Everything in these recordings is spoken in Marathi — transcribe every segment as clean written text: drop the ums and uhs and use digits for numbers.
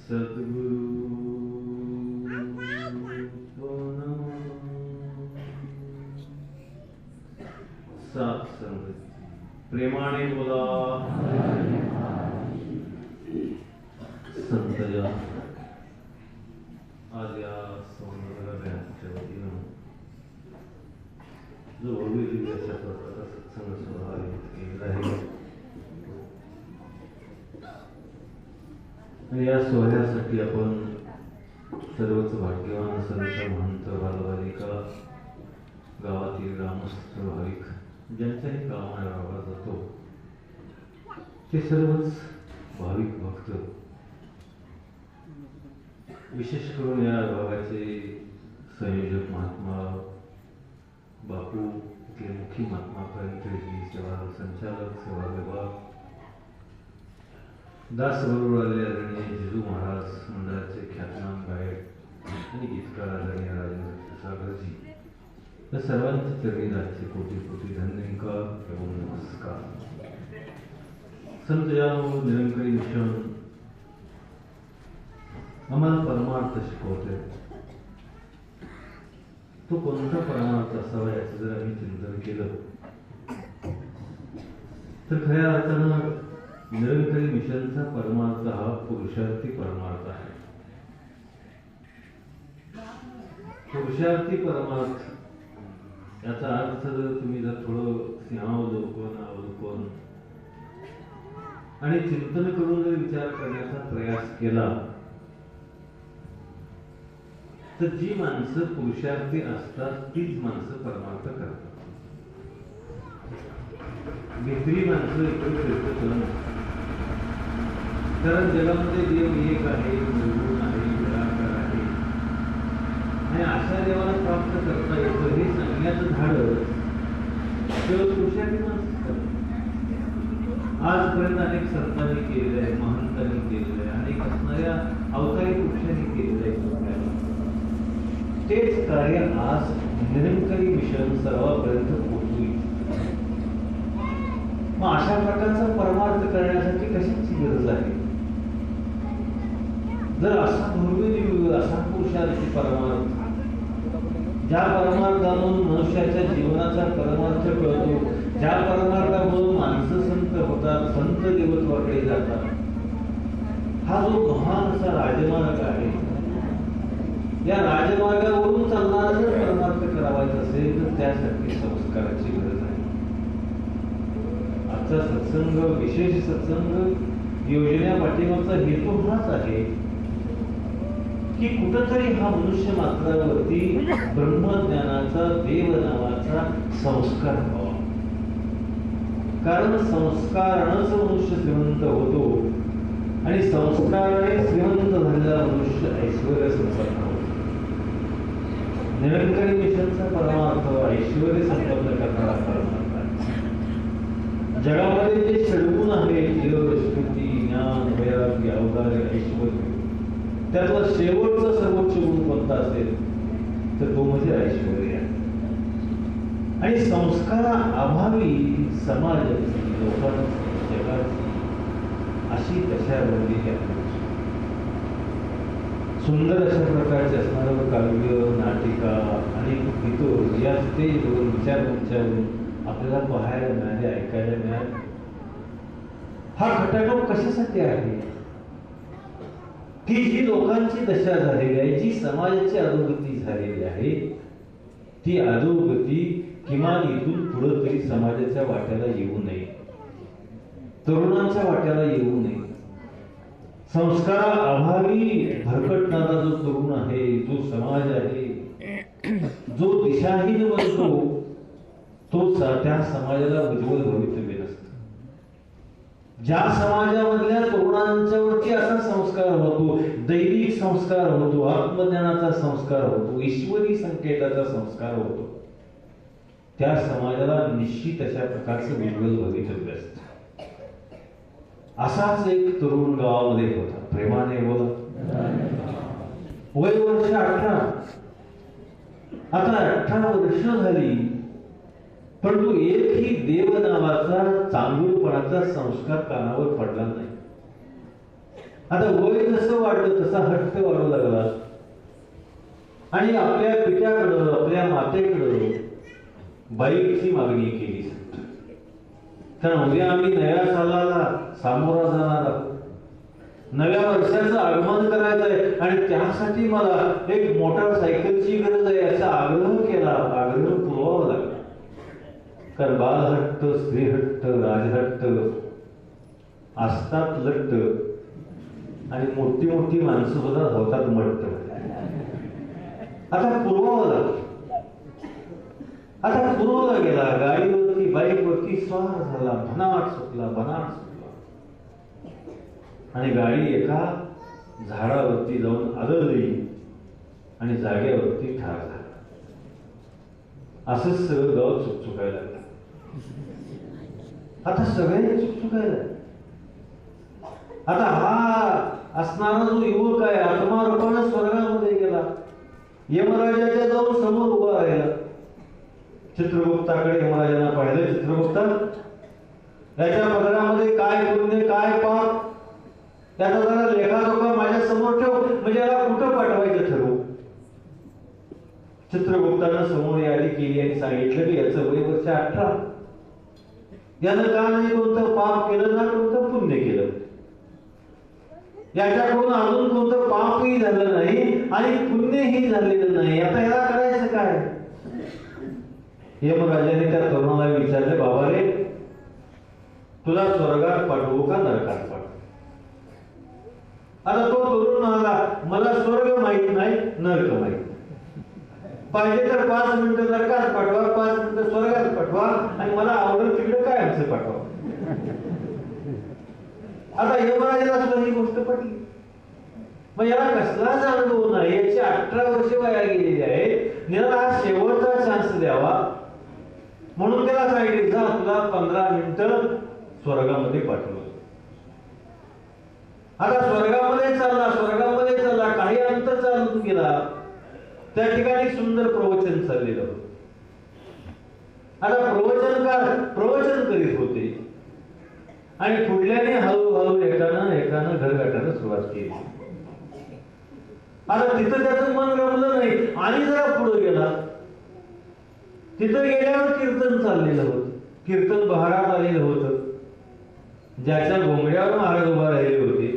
सद्गुरु सात संगत प्रेमाने बोला संतया आज या सौंदर्याच्या वतीनं जो भव्य दिव्याच्या प्रकाराचा सत्संग सोहळा आयोजित केलेला आहे आणि या सोहळ्यासाठी आपण सर्वच भाग्यवान संत महंत बालबालिका गावातील ग्रामस्थ भाविक ज्यांच्याही कामाला राबला जातो ते सर्वच भाविक भक्त विशेष करून या भागाचे संयोजक महात्मा बापू इथले मुख्य महात्मापर्यंत ही सेवा संचालक सेवा विभाग दास बरोबर आले आदरणीय जिजू महाराज मंडळाचे ख्यातनाम गायक आणि गीतकार आदरणीय राजेंद्र सागरजी या सर्वांचे चरणी राजचे कोटी कोटी धन्यवाद एवं नमस्कार। संत यानो निरंकारी मिशन आम्हाला परमार्थ शिकवते, तो कोणता परमार्थ असावा याचं जर आम्ही चिंतन केलं तर खऱ्या अर्थानं निरंकारी मिशनचा परमार्थ हा पुरुषार्थी परमार्थ आहे। पुरुषार्थी परमार्थ याचा अर्थ जर तुम्ही जर थोडं सिंहावलोकन आणि चिंतन करून जर विचार करण्याचा प्रयास केला तर जी माणसं पुरुषार्थी असतात तीच माणसं परमार्थ करतात। भित्री माणसं इकडे फिरत नसतात, कारण जगामध्ये देव एक आहे, निर्गुण आहे, निराकार आहे आणि अशा देवाला प्राप्त करता येतं हे सांगण्याचं धाडस केवळ पुरुषार्थी माणसं आजपर्यंत अनेक संतांनी केलेलं आहे, महंतांनी केलेलं आहे, अनेक असणाऱ्या अवतारी पुरुषांनी केलेलं आहे। तेच कार्य आज निरंकारी मिशन सर्वांपर्यंत पोहोचली। मग अशा प्रकारचा परमार्थ करण्यासाठी कशाची गरज आहे? जर असा भव्य असा पुरुषार्थी परमार्थ ज्या परमार्थातून मनुष्याच्या जीवनाचा परमार्थ कळतो, ज्या परमार्थामधून माणसं संत होतात, संत देवत्वाकडे जातात, हा जो महान असा राजमार्ग आहे, या राजमार्गावरून चालणारा जर परमार्थ करावायचा असेल तर त्यासाठी संस्काराची गरज आहे। आजचा सत्संग, विशेष सत्संग योजने पाठीमागचा हेतू हाच आहे की कुठंतरी हा मनुष्य मात्रावरती ब्रह्मज्ञानाचा, देव नावाचा संस्कार व्हावा। कारण संस्कारानंच मनुष्य श्रीमंत होतो आणि संस्काराने श्रीमंत झालेला मनुष्य ऐश्वर्य संपन्न होतो। निरंकारी मिशनचा परमार्थ ऐश्वर्य संपन्न करणारा परमार्थ आहे। जगामध्ये जे षड्गुण आहे, जग, स्मृती, ज्ञान, वैराग्य, औदार्य, ऐश्वर्य, त्यातला शेवटचा सर्वोच्च गुण कोणता असेल तर तो म्हणजे ऐश्वर्य आहे। आणि संस्कार अभावी समाजाची, लोकांची, जगाची अशी दशा बनलेली आहे। सुंदर अशा प्रकारचे असणारं काव्य, नाटिका आणि गीतं या स्टेजवरून, विचारमंचावरून आपल्याला पाहायला मिळाले, ऐकायला मिळाले। हा खटाटोप कशासाठी आहे की जी लोकांची दशा झालेली आहे, जी समाजाची अधोगती झालेली आहे, ती अधोगती किमान इथून पुढे तरी समाजाच्या वाट्याला येऊ नये, तरुणांच्या वाट्याला येऊ नये। संस्कारा अभावी भरकटणारा जो तरुण आहे, जो समाज आहे, जो दिशाहीन बनतो, तो त्या समाजाला उज्ज्वल भवितव्य नसतं। ज्या समाजामधल्या तरुणांच्यावरती असा संस्कार होतो, दैविक संस्कार होतो, आत्मज्ञानाचा संस्कार होतो, ईश्वरी संकेताचा संस्कार होतो, त्या समाजाला निश्चित अशा प्रकारचं उज्ज्वल भवितव्य असतं। असाच एक तरुण गावामध्ये होता, प्रेमाने बोला, वय वर्ष 18, आता 18 वर्ष झाली, परंतु एकही देव नावाचा चांगुलपणाचा संस्कार कानावर पडला नाही। आता वय जसं वाढलं तसा हट्ट वाढू लागला आणि आपल्या पित्याकडं आपल्या मातेकडं बाईची मागणी केली. कारण उद्या आम्ही नव्या सालाला सामोरा जाणार आहोत, नव्या वर्षाचं आगमन करायचं आहे आणि त्यासाठी मला एक मोटारसायकलची गरज आहे असा आग्रह केला. आग्रह पुरवावा लागला. कारण बालहट्ट, स्त्रीहट्ट, राजहट्ट असतात लट्ट आणि मोठी मोठी माणसं सुद्धा होतात मट्ट. आता पुरवावं लागलं. आता पुरवला गेला. गाडीवरती बाईकवरती स्वार झाला, भनाट सुटला, भनाट सुटला आणि गाडी एका झाडावरती जाऊन आदळली आणि जागेवरती ठार झाला. असंच सगळं गाव चुकचुकायला लागलं. आता सगळे चुकचुकायला. आता हा असणारा जो युवक आहे आत्मारूपाने स्वर्गामध्ये गेला. यमराजाच्या जाऊन समोर उभा राहिला. चित्रगुप्ताकडे यमराजांना पाहिलं. चित्रगुप्ता, त्याच्या पदरामध्ये काय पुण्य काय पाप त्याचा जरा लेखाजोखा माझ्या समोर ठेव, म्हणजे याला कुठं पाठवायचं ठरवू. चित्रगुप्तानं समोर यादी केली आणि सांगितलं की याचं वय वर्ष 18. यानं का नाही कोणतं पाप केलं ना कोणतं पुण्य केलं. याच्याकडून अजून कोणतं पापही झालं नाही आणि पुण्यही झालेलं नाही. आता याला करायचं काय. यमराजाने त्या तरुणाला विचारले, बाबा रे, तुला स्वर्गात पाठवू का नरकात पाठवू. आता तो तरुण म्हणाला, मला स्वर्ग माहित नाही, नरक माहित. पाहिजे तर 5 मिनिटं नरकात पाठवा, 5 मिनिटं स्वर्गात पाठवा आणि मला आवडत तिकडे काय आमचं पाठवा. आता यमराजाला सुद्धा ही गोष्ट पटली. मग याला कसलाच अनुभव नाही. याची 18 वर्ष वया गेलेली आहे. निदान हा शेवटचा चान्स द्यावा म्हणून त्याला सांगितले, जा तुला 15 मिनिटं स्वर्गामध्ये पाठवलं. आता स्वर्गामध्ये चालला. काही अंतर चालून गेला. त्या ठिकाणी सुंदर प्रवचन चाललेलं होतं. आता प्रवचनकार प्रवचन करीत होते आणि पुढल्याने हळूहळू एकानं घरगाठायला सुरुवात केली. आता तिथं त्याचं मन रमलं नाही आणि जरा पुढे गेला. तिथं गेल्यावर कीर्तन चाललेलं होतं. कीर्तन बहारात आलेलं होतं. ज्याच्या घोंगड्यावर महाराज उभा राहिले होते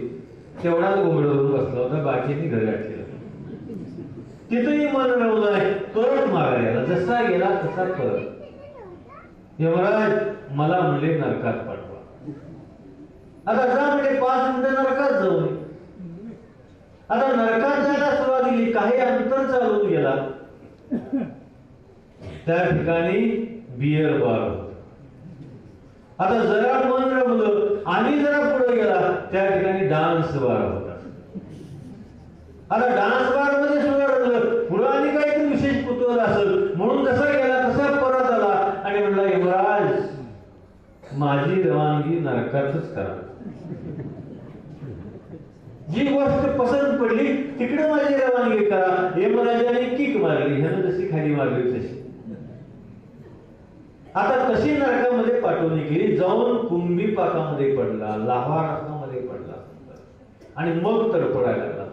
तेवढाच घोंगड्यावरून बसला होता, बाकीने घर गाठलेलं. तिथंही मन रमलं नाही. परत मागायला जसा गेला तसा परत. यमराज मला म्हणले नरकात पाठवा. आता जा म्हणजे 5 मिनिटं नरकात जाऊ नये. आता नरकात जायला सुरुवात दिली. काही अंतर चालून गेला. त्या ठिकाणी बियर बार होता. आता जरा मन रमलं आणि जरा पुढे गेला. त्या ठिकाणी डान्स बार होता. आता डान्स बार मध्ये सुद्धा रमलं. पुढे आणि काहीतरी विशेष कुतूहल असेल म्हणून जसा गेला तसा परत आला आणि म्हणला, यमराज माझी रवानगी नरकातच करा. जी गोष्ट पसंत पडली तिकडे माझी रवानगी करा. यमराजाने किक मारली. ह्यानं जशी खाली मारली तशी. आता तशी नरकामध्ये पाठवणी केली. जाऊन कुंभी पाकामध्ये पडला, लाव्हामध्ये पडला आणि मग तडफडायला लागला.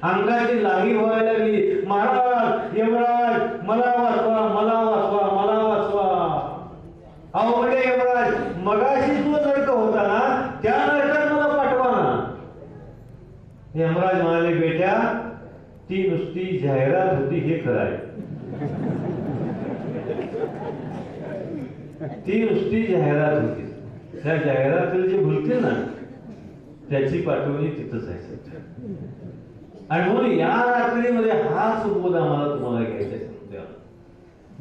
अंगाची लागी व्हायला लागली. महाराज, यमराज मला वाचवा, मला वाचवा, मला वाचवा. अहो म्हणजे यमराज, मगाशी जो नरक होता ना त्या नरकात मला पाठवा ना. यमराज म्हणाले, बेट्या ती नुसती जाहिरात होती हे खरं आहे. ती नुसती जाहिरात होती. त्या जाहिरातीला जे भुलतील ना त्याची पाठवणी तिथंच आहे. आणि म्हणून या रात्रीमध्ये हाच बोध आम्हाला तुम्हाला घ्यायचा आहे.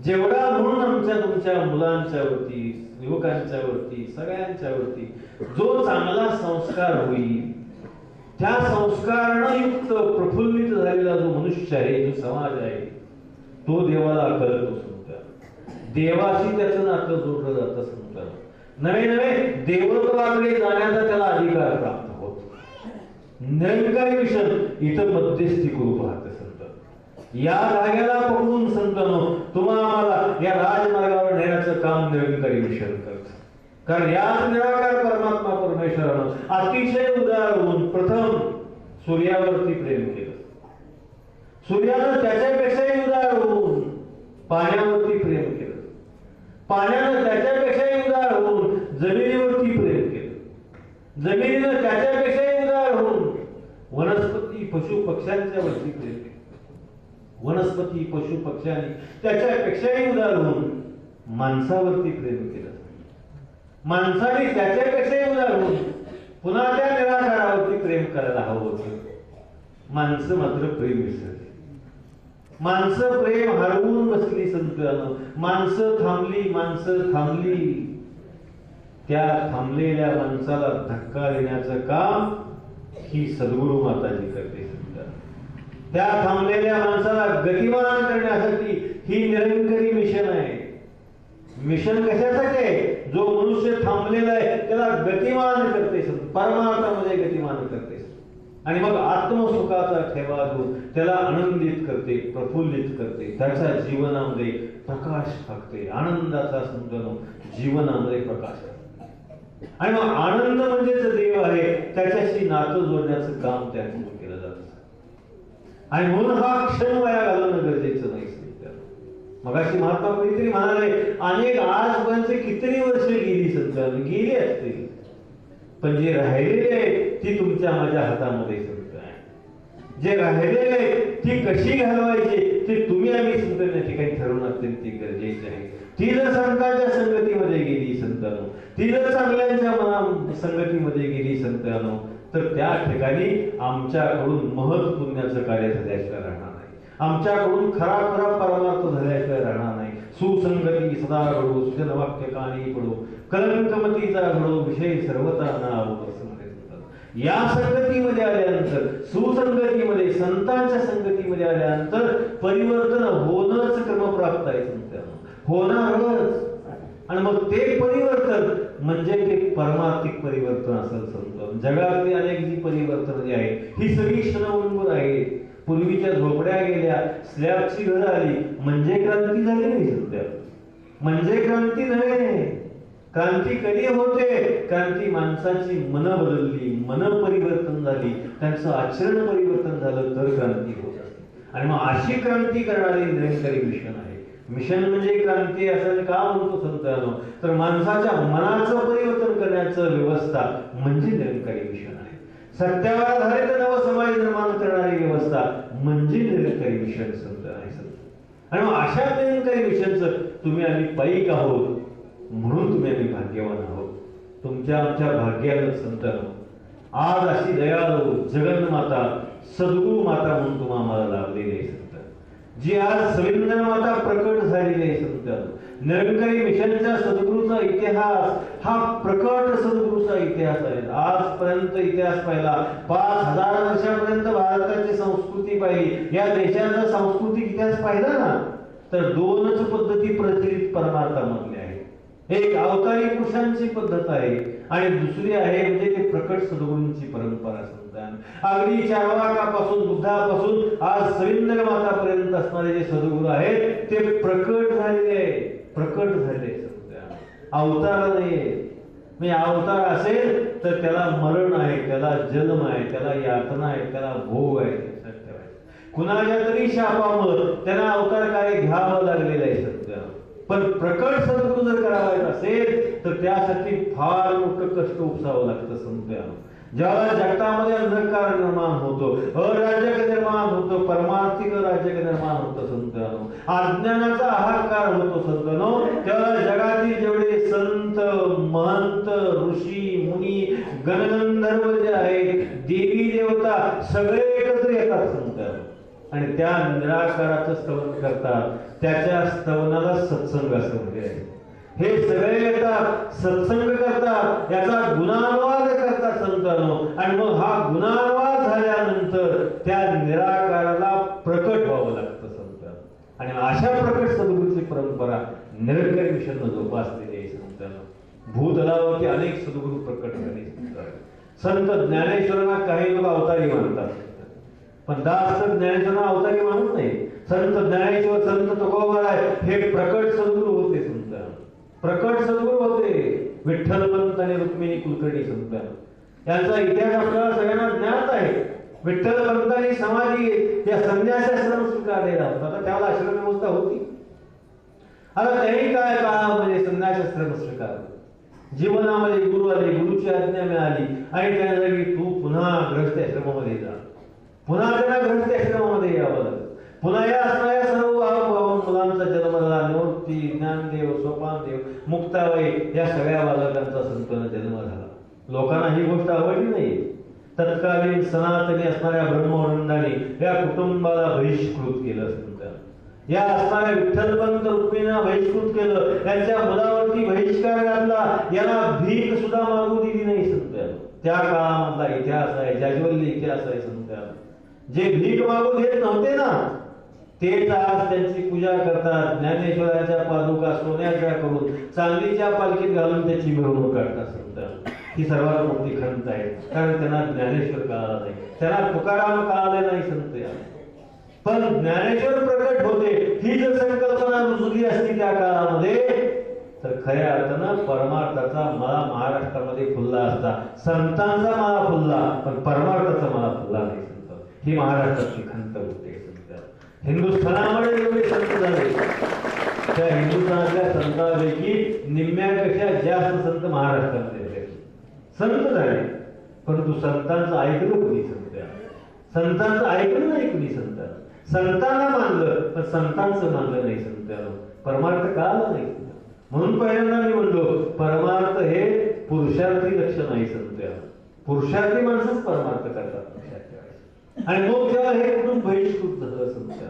जेवढा म्हणून आमच्या तुमच्या मुलांच्या वरती, युवकांच्या वरती, सगळ्यांच्या वरती जो चांगला संस्कार होईल, त्या संस्कारानं युक्त प्रफुल्लित झालेला जो मनुष्य आहे, जो समाज आहे, तो देवाला कळतो. देवाशी त्याचं नातं जोडलं जातं. समजा नवे नवे देवत्वाकडे जाण्याचा त्याला अधिकार प्राप्त होतो. निरंकारी मिशन इथं मध्यस्थी करू पाहते संत. या जागेला पकडून संतांनो तुम्हाला या राजमार्गावर नेण्याचं काम निरंकारी मिशन करतं. कारण या निराकार परमात्मा परमेश्वरानं अतिशय उदार होऊन प्रथम सूर्यावरती प्रेम केलं. सूर्यानं त्याच्यापेक्षाही उदार होऊन पाण्यावरती प्रेम केलं. पाण्यानं त्याच्यापेक्षाही उदार होऊन जमिनीवरती प्रेम केलं. जमिनीनं त्याच्यापेक्षाही उदार होऊन वनस्पती पशु पक्ष्यांच्या वरती प्रेम केलं. वनस्पती पशु पक्ष्यांनी त्याच्यापेक्षाही उदार होऊन माणसावरती प्रेम केलं. माणसाने त्याच्यापेक्षाही उदार होऊन पुन्हा त्या निराकारावरती प्रेम करायला हवं होतं. माणसं मात्र प्रेम विसरली. माणसं प्रेम हरवून बसली संतांनो. माणसं थांबली. त्या थांबलेल्या माणसाला धक्का देण्याचं काम ही सद्गुरु माताजी करते. त्या थांबलेल्या माणसाला गतिमान करण्यासाठी ही निरंकारी मिशन आहे. मिशन कशासाठी आहे? जो मनुष्य थांबलेला आहे त्याला गतिमान करते, परमार्थामध्ये गतिमान करते आणि मग आत्मसुखाचा ठेवा देऊन त्याला आनंदित करते, प्रफुल्लित करते, त्याच्या जीवनामध्ये प्रकाश टाकते. आनंदाचा संतनो जीवनामध्ये प्रकाश टाकते आणि मग आनंद म्हणजेच देव आहे. त्याच्याशी नातं जोडण्याचं काम त्यातून केलं जातं आणि म्हणून हा क्षण वाया घालवणं गरजेचं नाही. मगाशी महात्मा कोणीतरी म्हणाले, अनेक आजपर्यंत किती वर्ष गेली संत गेली असतील, पण जे राहिलेले आहे ती तुमच्या माझ्या हातामध्ये संत आहे. जे राहिलेले आहे ती कशी घालवायची ते तुम्ही आम्ही संत या ठिकाणी ठरवणं अत्यंत गरजेचे आहे. ती जर संतांच्या संगतीमध्ये गेली संतांनो, ती जर चांगल्यांच्या संगतीमध्ये गेली संतांनो, तर त्या ठिकाणी आमच्याकडून महत् पुण्याचं कार्य झाल्याशिवाय राहणार नाही. आमच्याकडून खरा परमार्थ झाल्याशिवाय राहणार नाही. सुसंगती सदा घडो, सुजन वाक्य कानी पडो, कलंकमतीचा घडो, विषय सर्वता नाव. या संगतीमध्ये आल्यानंतर, सुसंगतीमध्ये संतांच्या संगतीमध्ये आल्यानंतर परिवर्तन होणंच क्रमप्राप्त आहे. होणारच. आणि मग ते परिवर्तन म्हणजे ते परमार्थिक परिवर्तन असेल. समजा जगातली अनेक जी परिवर्तन जी आहे ही सगळी क्षणभंगुर आहे. पूर्वीच्या झोपड्या गेल्या, स्लॅबची घरं आली म्हणजे क्रांती झाली नाही. सध्या म्हणजे क्रांती नव्हे. क्रांती कधी होते? क्रांती माणसाची मन बदलली, मन परिवर्तन झाली, त्यांचं आचरण परिवर्तन झालं तर क्रांती होत असते. आणि मग अशी क्रांती करणारी निरंकारी मिशन आहे. मिशन म्हणजे क्रांती असं का म्हणतो संतांनो, तर माणसाच्या मनाचं परिवर्तन करण्याचं व्यवस्था म्हणजे निरंकारी मिशन आहे. सत्यावर आधारित नव समाज निर्माण करणारी व्यवस्था म्हणजे निरंकारी मिशन संत आहे. आणि मग अशा निरंकारी मिशनचं तुम्ही आम्ही पाईक आहोत म्हणून तुम्ही आम्ही भाग्यवान आहोत. तुमच्या आमच्या भाग्यानं संतांनो आज अशी दयाळू जगन्माता सद्गुरु माता म्हणून तुम्हा आम्हाला लाभलेली आहे. जी आज सविंदर माता प्रकट झालेली आहे. संतांनो निरंकारी मिशनच्या सद्गुरूचा इतिहास हा प्रकट सद्गुरूचा इतिहास आहे. आजपर्यंत इतिहास पाहिला, 5000 वर्षापर्यंत भारताची संस्कृती पाहिली, या देशाचा सांस्कृतिक इतिहास पाहिला ना, तर दोनच पद्धती प्रचलित परमार्थामधल्या आहेत. एक अवतारी पुरुषांची पद्धत आहे आणि दुसरी आहे म्हणजे ते प्रकट सद्गुरूंची परंपरा. अगदी चारवाकापासून बुद्धापासून आज सविंदर मातापर्यंत असणारे जे सद्गुरू आहेत ते प्रकट झालेले, प्रकट झाले. अवतार नाही. म्हणजे अवतार असेल तर त्याला मरण आहे, त्याला जन्म आहे, त्याला यातना आहे, त्याला भोग आहे. कुणाच्या तरी शापामुळे त्यांना अवतार काय घ्यावं लागलेलं आहे. सत्य पण प्रकट सद्गुरू जर करावायचं असेल तर त्यासाठी फार मोठं कष्ट उपसावं लागतं. संत ज्यावेळेला जगतामध्ये अंधकार निर्माण होतो, अराजक निर्माण होतो, परमार्थिक राजक निर्माण होतं संतांनो, अज्ञानाचा अहंकार होतो संतांनो, त्यावेळेला जगातील जेवढे संत महंत ऋषी मुनी गणगंधर्व जे आहेत, देवी देवता सगळे एकत्र येतात संतांनो आणि त्या निराकाराचं स्तवन करतात. त्याच्या स्तवनाला सत्संग असं म्हटले आहे. हे सगळे येतात, सत्संग करतात, याचा गुणानुवाद करतात संतांनो आणि मग हा गुणानुवाद झाल्यानंतर त्या निराकाराला प्रकट व्हावं लागतं संतांनो. आणि अशा प्रकट सद्गुरूची परंपरा निरंकारी मिशननं जोपासलेली आहे संतांनो. भूतलावरती अनेक सद्गुरू प्रकट झाले. संत ज्ञानेश्वरांना काही लोक अवतारी मानतात, पण दास ज्ञानेश्वरांना अवतारी मानत नाही. संत ज्ञानेश्वर, संत तुकोबाराय हे प्रकट सद्गुरू होते संतांनो, प्रकट सद्गुरू होते. विठ्ठल पंत आणि रुक्मिणी कुलकर्णी संतांनो यांचा इतिहास आपल्याला सगळ्यांना ज्ञात आहे. विठ्ठल पंतांनी समाधी या संन्यासाश्रम स्वीकारलेला होता. आता त्याला आश्रम व्यवस्था होती. आता त्यांनी काय काळामध्ये संन्यासाश्रम स्वीकारलं. जीवनामध्ये गुरु आले, गुरुची आज्ञा मिळाली आणि त्याने सांगितले की तू पुन्हा गृहस्थ आश्रमामध्ये जा. पुन्हा त्यांना गृहस्थ आश्रमामध्ये यावं लागलं. पुन्हा या असणाऱ्या सर्व मुलांचा जन्म झाला. निवृत्ती, ज्ञानदेव, सोपानदेव, मुक्ताबाई या सगळ्या बालकांचा संपूर्ण जन्म झाला. लोकांना ही गोष्ट आवडली नाही. तत्कालीन सनातनी असणाऱ्या ब्रह्मवृंदाने या कुटुंबाला बहिष्कृत केलं असतं. या असणाऱ्या विठ्ठलपंत रुक्मिणीला बहिष्कृत केलं. त्यांच्या मुलावरती बहिष्कार घातला. याला भीक सुद्धा मागू दिली नाही. संत त्या काळामधला इतिहास आहे, जाज्वल्य इतिहास आहे. संत जे भीक मागू देत नव्हते ना, तेच आज त्यांची पूजा करतात. ज्ञानेश्वराच्या पादुका सोन्याच्या करून चांदीच्या पालखीत घालून त्याची मिरवणूक काढतात. संत ही सर्वात मोठी खंत आहे. कारण त्यांना ज्ञानेश्वर कळाला नाही, त्यांना तुकाराम कळाले नाही. संत पण ज्ञानेश्वर प्रकट होते. ही जर संकल्पना रुजली असती त्या काळामध्ये तर खऱ्या अर्थानं परमार्थाचा मला महाराष्ट्रामध्ये फुलला असता. संतांचा मला फुलला पण परमार्थाचा मला फुलला नाही. संत ही महाराष्ट्राची खंत होते. संत हिंदुस्थानामध्ये एवढे संत झाले, त्या हिंदुस्थानातल्या संतांपैकी निम्म्यापेक्षा जास्त संत महाराष्ट्रामध्ये झाले. संत झाले परंतु संतांचं ऐकलं कोणी? संतांचं ऐकलं नाही कोणी? संतांना मानलं पण संतांचं मानलं नाही. संतांना परमार्थ कळाला नाही. म्हणून पहिल्यांदा मी म्हणलो परमार्थ हे पुरुषार्थी लक्षण आहे. संत पुरुषार्थी माणसंच परमार्थ करतात. आणि मग जेव्हा हे कुठून बहिष्कृत झालं संत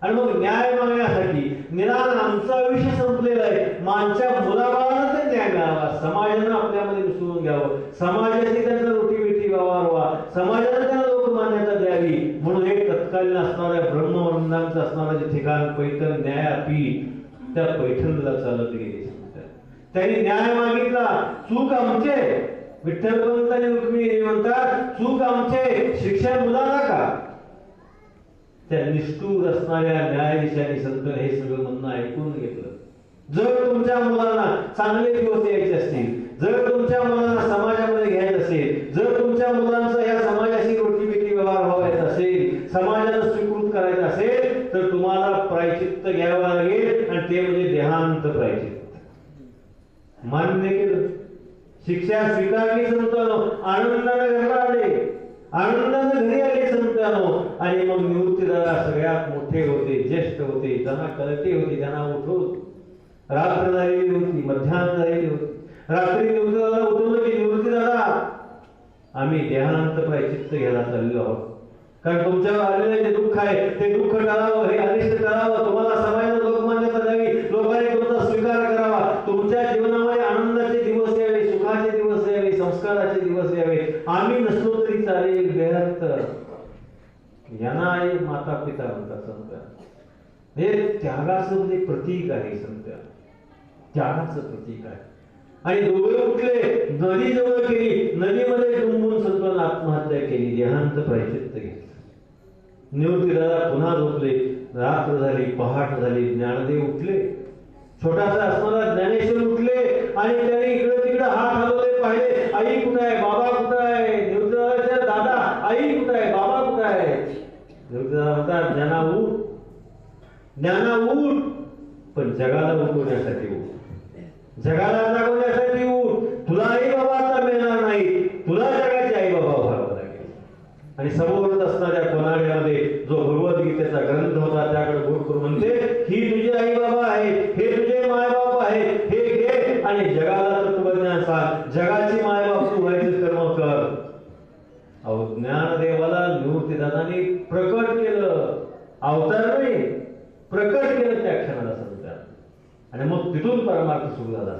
आणि मग न्याय मागण्यासाठी निदान आमचा विषय संपलेला आहे. माणच्या मुलाबाळांना ते न्याय मिळावा, समाजानं आपल्यामध्ये मिसळून घ्यावं, समाजाशी त्यांचा रोटीबेटी व्यवहार व्हावा, समाजानं त्यांना लोकमान्यता द्यावी. म्हणून एक तत्कालीन असणाऱ्या ब्रह्मवृंदांचं असणारं जे ठिकाण पैठण न्यायपीठ, त्या पैठणला चालत गेले. त्यांनी न्याय मागितला. चूक आमचे विठ्ठलपंत आणि रुक्मिणी म्हणतात चूक आमचे, शिक्षा मुलांना का? त्या निष्ठूर असणाऱ्या न्यायाधीशांनी संत हे सगळं म्हणणं ऐकून घेतलं. जर तुमच्या मुलांना चांगले दिवस यायचे असतील, जर तुमच्या मुलांना समाजामध्ये घ्यायचं असेल, जर तुमच्या मुलांचा या समाजाशी रोटीबेटी व्यवहार व्हायचा असेल, समाजानं स्वीकृत करायचं असेल तर तुम्हाला प्रायचित्त घ्यावं लागेल आणि ते म्हणजे देहांत प्रायचित्त. मान्य केलं, शिक्षा स्वीकारली. संतांनो आनंदाने घरला आले, आनंदाने घरी आले संतांनो. आणि मग निवृत्तीदादा सगळ्यात मोठे होते, ज्येष्ठ होते, त्यांना कळते होते, त्यांना उठवून रात्र झालेली होती, मध्यान्ह झालेली होती. रात्री निवृत्तीदादा उठवलं की निवृत्तीदादा आम्ही देहांत प्रायचित्त घ्यायला चाललो आहोत. कारण तुमच्यावर आलेलं जे दुःख आहे ते दुःख टाळावं, हे अनिष्ट टाळावं, तुम्हाला समाजाला लोकमान्यता द्यावी, लोकांनी तुमचा स्वीकार करावा, तुमच्या जीवनामध्ये आनंदाचे दिवस यावे, सुखाचे दिवस यावे, संस्काराचे दिवस यावे. आम्ही नसलो तरी चालेल, देहांत यांना आई माता पिता म्हणतात. संत हे त्यागाचं म्हणजे प्रतीक आहे. संत त्यागाचं प्रतीक आहे. आणि दोघे उठले, नदी जवळ केली, नदीमध्ये डुंबून संतांना आत्महत्या केली, देहांत प्रायचित्त घेतलं. निवृत्तीदादा पुन्हा झोपले. रात्र झाली, पहाट झाली. ज्ञानदेव उठले, छोटासा असणारा ज्ञानेश्वर उठले आणि त्यांनी इकडे तिकडे हात हलवले, पाहिले आई कुठे आहे, बाबा कुठे आहे. निवृत्तीदादाच्या दादा आई कुठे आहे, बाबा कुठे आहे. निवृत्तीदादा म्हणतात ज्ञाना उठ, ज्ञाना उठ, पण जगाला उठवण्यासाठी उठ, जगाला जागवण्यासाठी उठ. तुला आई बाबा आता मिळणार नाही, तुला जगाची आई बाबा व्हावं लागेल. आणि समोरच असणाऱ्या कोनाड्यामध्ये जो भगवद्गीतेचा ग्रंथ होता त्याकडे बोट करून म्हणते ही तुझी आई बाबा आहे, हे तुझे मायबाप आहे, हे घे आणि जगाला तत्वज्ञान सांग, जगाची मायबाप तू व्हायचं कर्म कर. अहो ज्ञानदेवाला निवृत्तीदादांनी प्रकट केलं, अवतार नाही प्रकट केलं त्या क्षणाला संत. आणि मग तिथून परमार्थ सुरू झाला.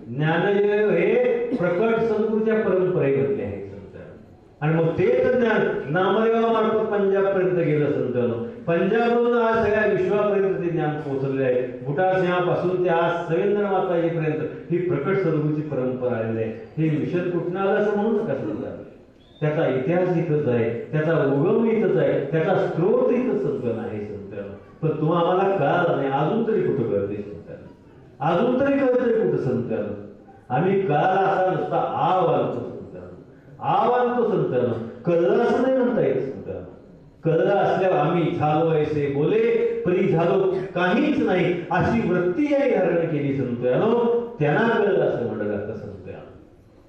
ज्ञानदेव हे प्रकट सद्गुरूच्या परंपरेमधले आहे संत. आणि मग तेच ज्ञान नामदेवामार्फत पंजाब पर्यंत गेलं संत. पंजाबवरून आज सगळ्या विश्वापर्यंत ते ज्ञान पोहोचलेले आहे. बुटासिंहापासून ते आज सवेंद्र माताजीपर्यंत ही प्रकट सद्गुरूची परंपरा आलेली आहे. हे मिशन कुठनं आलं असं म्हणू नका समजा. त्याचा इतिहास इथंच आहे, त्याचा उगम इथंच आहे, त्याचा स्त्रोत इथंच संत आहे संत. पण तुम्हा आम्हाला कळालं नाही. अजून तरी कुठं कळते संत, अजून तरी कळतंय कुठं संत. आम्ही कळाला असा नुसता आव आलतो संत. आव्हान तो संतांनो. कळलं असं नाही म्हणता येत संतांनो. कळलं असल्यावर आम्ही झालो ऐसे बोले परी झालो काहीच नाही अशी वृत्ती ज्यांनी धारण केली संतांनो त्यांना कळलं असं म्हणलं जातं संतांनो.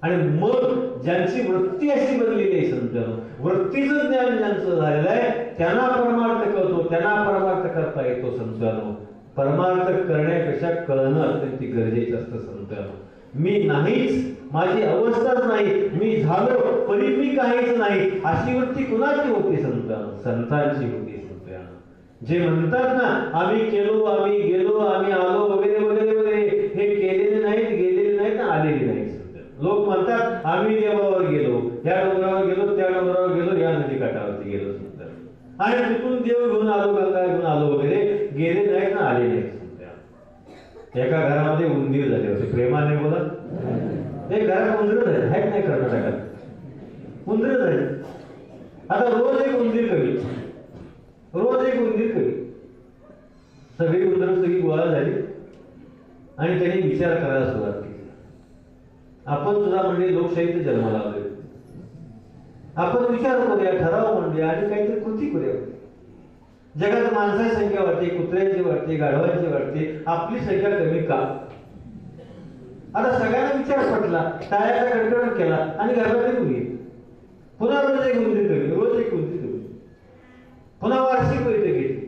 आणि मग ज्यांची वृत्ती अशी बनलेली आहे संतांनो, वृत्तीचं ज्ञान ज्यांचं झालेलं आहे त्यांना परमार्थ कळतो, त्यांना परमार्थ करता येतो संतांनो. परमार्थ करण्यापेक्षा कळणं अत्यंत गरजेचं असतं संतांनो. मी नाहीच, माझी अवस्थाच नाही, मी झालो परी मी काहीच नाही अशी वृत्ती कुणाची होती संतांनो? संतांची होती संतांनो. जे म्हणतात ना आम्ही केलो, आम्ही गेलो, आम्ही आलो वगैरे वगैरे वगैरे, हे केलेले नाहीत, गेलेले नाहीत, आलेले नाहीत. लोक म्हणतात आम्ही देवावर गेलो, या डोंगरावर गेलो, त्या डोंगरावर गेलो, या नदी काठावरती गेलो संतांनो, आणि तिथून देव घेऊन आलो, गंगा घेऊन आलो वगैरे, गेले नाहीत ना आले नाहीत संतांनो. एका घरामध्ये उंदीर झाले होते, प्रेमाने बोला. एक घरात उंदीर झाले आहेत नाही कर्नाटकात उंदीर झाले. आता रोज एक उंदीर कवी, रोज एक उंदीर कवी. सगळी उंदर सगळी गोळा झाली आणि त्यांनी विचार करायला सुरुवात केली. आपण सुद्धा म्हणजे लोकशाहीत जन्माला आलोय, आपण विचार करूया, ठराव म्हणूया आणि काहीतरी कृती करूया. जगात माणसाची संख्या वाढते, कुत्र्यांची वाढते, गाढवांची वाढते, आपली संख्या कमी का? आता सगळ्यांना विचार पटला, टाळ्याचा कडकड केला आणि घराला निघून गेली. पुन्हा रोज एक उंदीर कमी, रोज एक उंदीर कमी, पुन्हा वार्षिक बैठक घेतली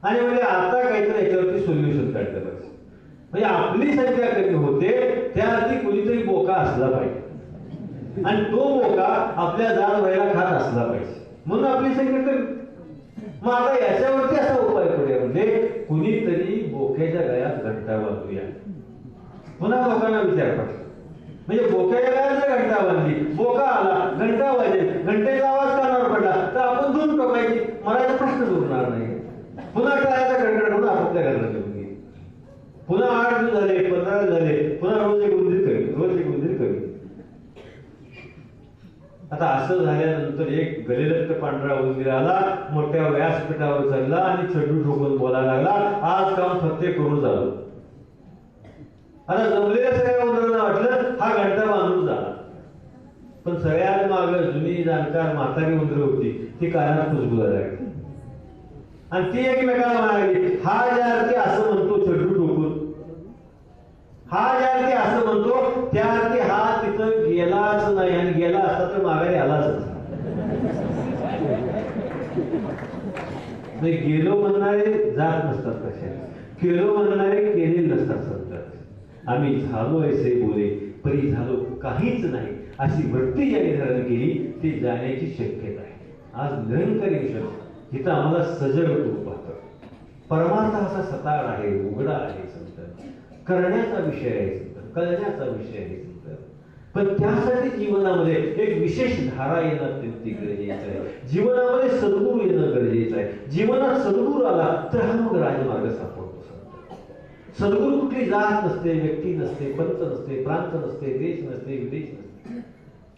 आणि म्हणजे आता काहीतरी याच्यावरती सोल्युशन काढलं पाहिजे. म्हणजे आपली संख्या कमी होते त्यावरती कोणीतरी बोका असला पाहिजे आणि तो बोका आपल्या जात व्हायला खात असला पाहिजे, म्हणून आपली संख्या कमी. मग आता याच्यावरती असा उपाय करूया, म्हणजे कुणीतरी बोक्याच्या गळ्यात घंटा बांधूया. पुन्हा लोकांना विचार पडला, म्हणजे बोक्याच्या गळ्यात जर घंटा बांधली, बोका आला, घंटा वाजेल, घंटेचा आवाज कानावर पडला तर आपण धुवून टाकायची, मरायचा प्रश्न उरणार नाही. पुन्हा टाळ्याचा कडकड करून आपापल्या घराला घेऊन गेली. पुन्हा 8 दिवस झाले, 15 झाले, पुन्हा रोज एक उंदीर कमी, रोज एक उंदीर कमी. आता असं झाल्यानंतर एक गलिलत्त पांढरा उंदीर आला, मोठ्या व्यासपीठावर चढला आणि छडू ठोकून बोलायला लागला, आज काम फत्ते करून झालं. आता जमलेल्या सगळ्या उंदरांना वाटलं हा घंटा बांधून झाला, पण सगळ्यात माग जुनी जाणकार म्हातारी उंदर होती, ती कानात कुजबुजायला लागली आणि ती एकमेकाला म्हणाली, हा ज्या अर्थी असं म्हणतो छडू ठोकून, हा ज्या अर्थी असं म्हणतो त्या अर्थी हा तिथं गेलाच नाही, आणि गेला असता तर माघारी आलाच नाही. गेलो म्हणणारे जात नसतात कशा, केलो म्हणणारे केलेले नसतात संतात. आम्ही झालो ऐसे बोले परी झालो काहीच नाही अशी वृत्ती ज्याने धारण केली ती जाण्याची शक्यता आहे. आज निरंकारी विषय इथं आम्हाला सजग होतो पाहतो. परमार्थ असा सताळ आहे, उघडा आहे संत, करण्याचा विषय आहे संत, कळण्याचा विषय आहे संत. पण त्यासाठी जीवनामध्ये एक विशेष धारा येणं अत्यंत गरजेचं आहे. जीवनामध्ये सद्गुरू येणं गरजेचं आहे. जीवनात सद्गुरू आला तर हा मग राजमार्ग सापडतो संत. सद्गुरू कुठली जात नसते, व्यक्ती नसते, पंथ नसते, प्रांत नसते, देश नसते, विदेश नसते.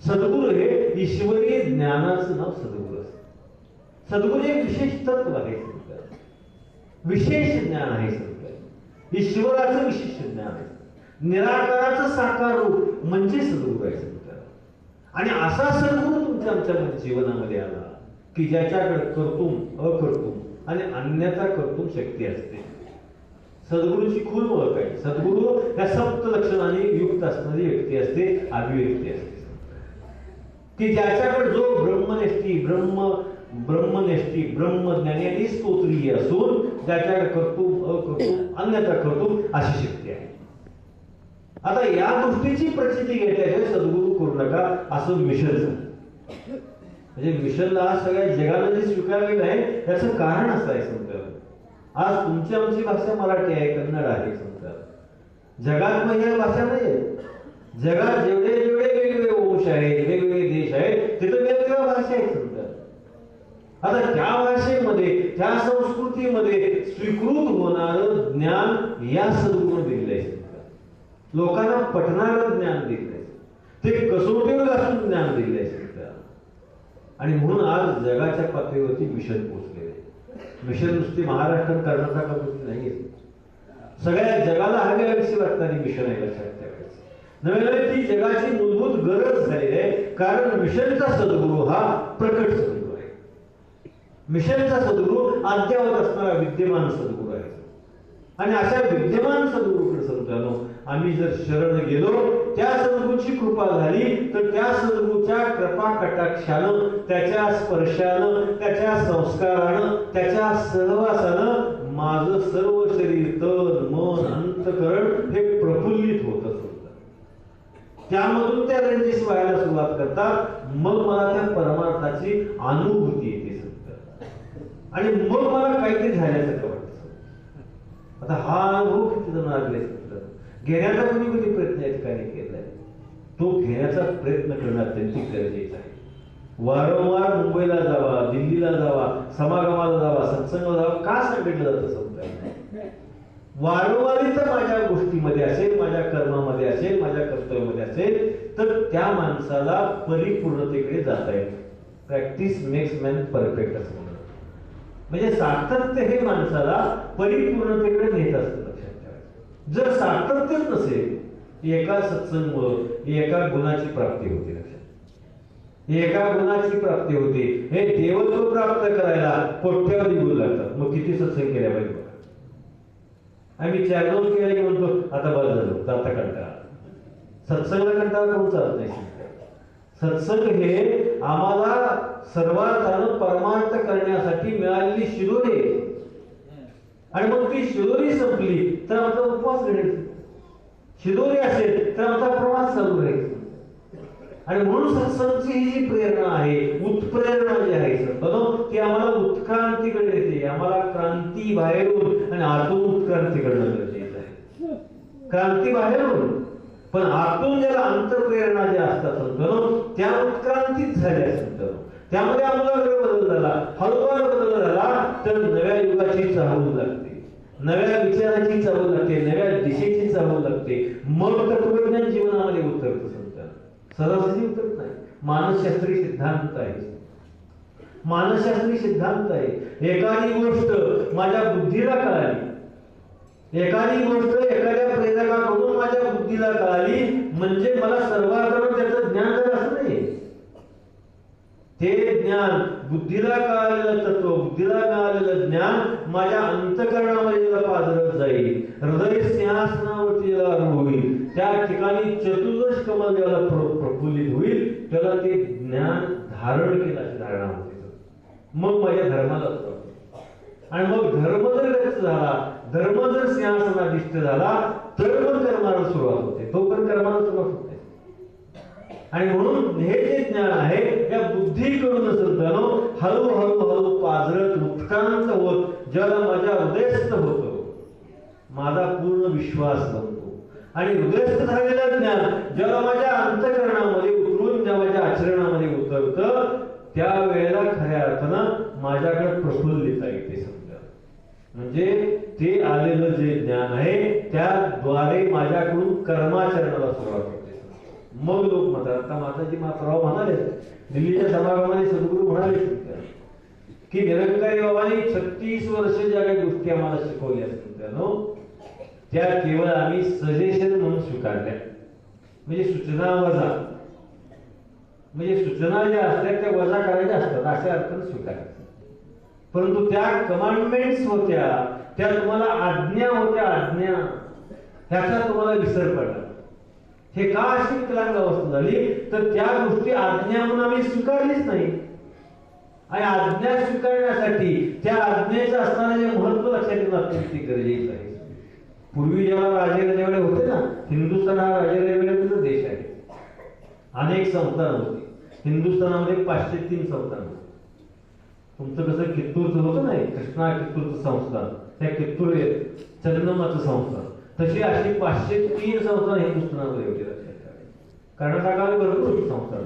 सद्गुरू हे ईश्वरीय ज्ञानाचं नाव सद्गुरू असते. सद्गुरू एक विशेष तत्व आहे संत, विशेष ज्ञान आहे संत, ईश्वराचं विशेष ज्ञान आहे, निराकाराचं साकार रूप म्हणजे सद्गुरू आहे संत. आणि असा सद्गुरू तुमच्या आमच्या जीवनामध्ये आला की ज्याच्याकडे कर्तुम, अकर्तुम आणि अन्यथा कर्तुम शक्ती असते. सद्गुरूची खूप ओळख आहे. सद्गुरू या सप्त लक्षणाने युक्त असणारी व्यक्ती असते, अभिव्यक्ती असते की ज्याच्याकडे जो ब्रह्मनिष्ठी, ब्रह्मनिष्ठी, ब्रह्मज्ञानी आणि स्तोत्रीय असून ज्याच्याकडे कर्तुम, अकर्तुम, अन्यथा कर्तुम अशी शक्ती आहे. आता या गोष्टीची प्रचिती घेतल्याशिवाय सद्गुरू करू नका असं मिशन झालं. म्हणजे मिशनला सगळ्या जगाला जे स्वीकारलेलं आहे त्याचं कारण असं आहे संत. आज तुमची आमची भाषा मराठी आहे, कन्नड आहे संत. जगात मग या भाषा नाही. जगात जेवढे जेवढे वेगवेगळे वंश आहेत, वेगवेगळे देश आहेत, तिथे वेगवेगळ्या भाषा आहेत संत. आता त्या भाषेमध्ये, त्या संस्कृतीमध्ये स्वीकृत होणारं ज्ञान या सद्गुरूने दिलेलं आहे. लोकांना पटणारं ज्ञान दिलंय, ते कसोटीवर घालून ज्ञान दिलंय. आणि म्हणून आज जगाच्या पातळीवरती मिशन पोहोचलेले. मिशन नुसती महाराष्ट्रात कर्नाटकात गोष्टी नाहीये, सगळ्या जगाला हव्याविषयी वाटणारी मिशन आहे. लक्षात ठेवायचं, नव्हे नव्हे ती जगाची मूलभूत गरज झालेली आहे. कारण मिशनचा सद्गुरू हा प्रकट सद्गुरू आहे. मिशनचा सद्गुरू अद्यावत असणारा विद्यमान सद्गुरू आहे. आणि अशा विद्यमान सद्गुरूकडे समजानो आम्ही जर शरण गेलो, त्या सद्गुरूची कृपा झाली तर त्या सद्गुरूच्या कृपा कटाक्षानं, त्याच्या स्पर्शानं, त्याच्या संस्कारानं, त्याच्या सहवासानं माझं सर्व शरीर, तन, मन, अंतकरण हे प्रफुल्लित होत असतं. त्यामधून त्या रेंजेस व्हायला सुरुवात करतात. मग मला त्या परमार्थाची अनुभूती येते सत्य, आणि मग मला काहीतरी झाल्यासारखं वाटतं. आता हा अनुभव किती जण लागले घेण्याचा कोणी कधी प्रयत्न या ठिकाणी केलाय, तो घेण्याचा प्रयत्न करणं अत्यंत गरजेचं आहे. वारंवार मुंबईला जावा, दिल्लीला जावा, समागमाला जावा, सत्संगाला जावा, का सांगितलं जातं समजा? वारंवारीच माझ्या गोष्टीमध्ये असेल, माझ्या कर्मामध्ये असेल, माझ्या कर्तव्यामध्ये असेल तर त्या माणसाला परिपूर्णतेकडे जाता येतं. प्रॅक्टिस मेक्स मॅन परफेक्ट असं म्हणतात. म्हणजे सातत्य हे माणसाला परिपूर्णतेकडे नेत असतं. लक्षात ठेवायचं, जर सातत्यच नसेल, एका सत्संगमुळं एका गुणाची प्राप्ती होते. लक्षात, एका गुणाची प्राप्ती होते. हे देवत्व प्राप्त करायला कोट्यावधी गुण लागतात. मग किती सत्संग केल्या पाहिजे? आम्ही 4-2 केले की म्हणतो आता बस झालं, आता कंटाळा. सत्संगला कंटाळा करून चालत नाही. सत्संग हे आम्हाला सर्वार्थानं परमार्थ करण्यासाठी मिळालेली शिदोरी, आणि मग ती शिदोरी संपली तर आमचा उपवास घडेल. शिदोरी असेल तर आमचा प्रवास चालू राहील. आणि म्हणून सत्संगची ही जी प्रेरणा आहे, उत्प्रेरणा जी आहे ती आम्हाला उत्क्रांतीकडे येते. आम्हाला क्रांती बाहेरून आणि आतून उत्क्रांती करणं गरजेचं आहे. क्रांती बाहेरून, पण आतून ज्याला अंतप्रेरणा ज्या असतात त्या उत्क्रांतीच झाल्या असतात. त्यामध्ये आमूलाग्र बदल झाला, हळूवार बदल झाला तर नव्या युगाची चाहूल लागते, नव्या विचाराची चाहूल लागते, नव्या दिशेची चाहूल लागते. मग तत्वज्ञान जीवनामध्ये उतरतं. सहजासहजी उतरत नाही. मानसशास्त्रीय सिद्धांत आहे. मानसशास्त्रीय सिद्धांत आहे. एखादी गोष्ट माझ्या बुद्धीला कळाली, एखादी गोष्ट एखाद्या प्रेरकाकडून माझ्या बुद्धीला कळाली म्हणजे मला सर्वांकडून त्याचं ज्ञान झालं असं नाही. ते ज्ञान, बुद्धीला कळालेलं तत्व, बुद्धीला मिळालेलं ज्ञान माझ्या अंतःकरणामध्ये पाझरत जाईल. हृदय सिंहासनावरती ज्याला होईल, त्या ठिकाणी चतुर्दश कमल ज्याला प्रफुल्लित होईल, त्याला ते ज्ञान धारण केल्याची धारणा होते. मग माझ्या धर्माला आणि मग धर्म जर व्यक्त झाला, धर्म जर सिंहासनाधिष्ठ झाला तर मग कर्माला सुरुवात होते. तो पण कर्माला सुरुवात होते. आणि म्हणून हे जे ज्ञान आहे त्या बुद्धीकडून असताना हळूहळू पाझरत उत्क्रांत होत ज्याला माझ्या हृदयस्थ होतो, माझा पूर्ण विश्वास बनतो. आणि हृदयस्थ झालेलं ज्ञान ज्याला माझ्या अंतःकरणामध्ये उतरून ज्या माझ्या आचरणामध्ये उतरतं, त्यावेळेला खऱ्या अर्थानं माझ्याकडे प्रफुल्लिता येते. समजा म्हणजे ते आलेलं जे ज्ञान आहे त्याद्वारे माझ्याकडून कर्माचरणाला सुरुवात होते. मग लोक म्हणतात, आता माताजी मातराव म्हणाले, दिल्लीच्या समागमाने सद्गुरू म्हणाले की निरंकारी बाबांनी 36 वर्ष ज्या काही गोष्टी आम्हाला शिकवल्या त्या केवळ आम्ही सजेशन म्हणून स्वीकारल्या. म्हणजे सूचना वजा, म्हणजे सूचना ज्या असतात त्या वजा करायच्या असतात अशा अर्थाने स्वीकारल्या. परंतु त्या कमांडमेंट्स होत्या, त्या तुम्हाला आज्ञा होत्या. आज्ञा ह्याचा तुम्हाला विसर पडला. हे का अशी विकलांग अवस्था झाली तर त्या गोष्टी आज्ञा म्हणून आम्ही स्वीकारलीच नाही. आणि आज्ञा स्वीकारण्यासाठी त्या आज्ञेचं असणारं जे महत्व लक्षात येणं अत्यंत गरजेचं आहे. पूर्वी जेव्हा राजे रजवाडे होते ना, हिंदुस्थान हा राजे रजवाड्यांचा देश आहे. अनेक संस्थान होते हिंदुस्थानामध्ये, 503 संस्थान होते. तुमचं कसं कित्तूरचं होतं नाही, कृष्णा कित्तूरचं संस्थान, त्या कित्तूर चन्नमाचं संस्थान, तशी अशी 503 संस्थान हिंदुस्थानामध्ये होती. कर्नाटकामध्ये भरपूर संस्थान.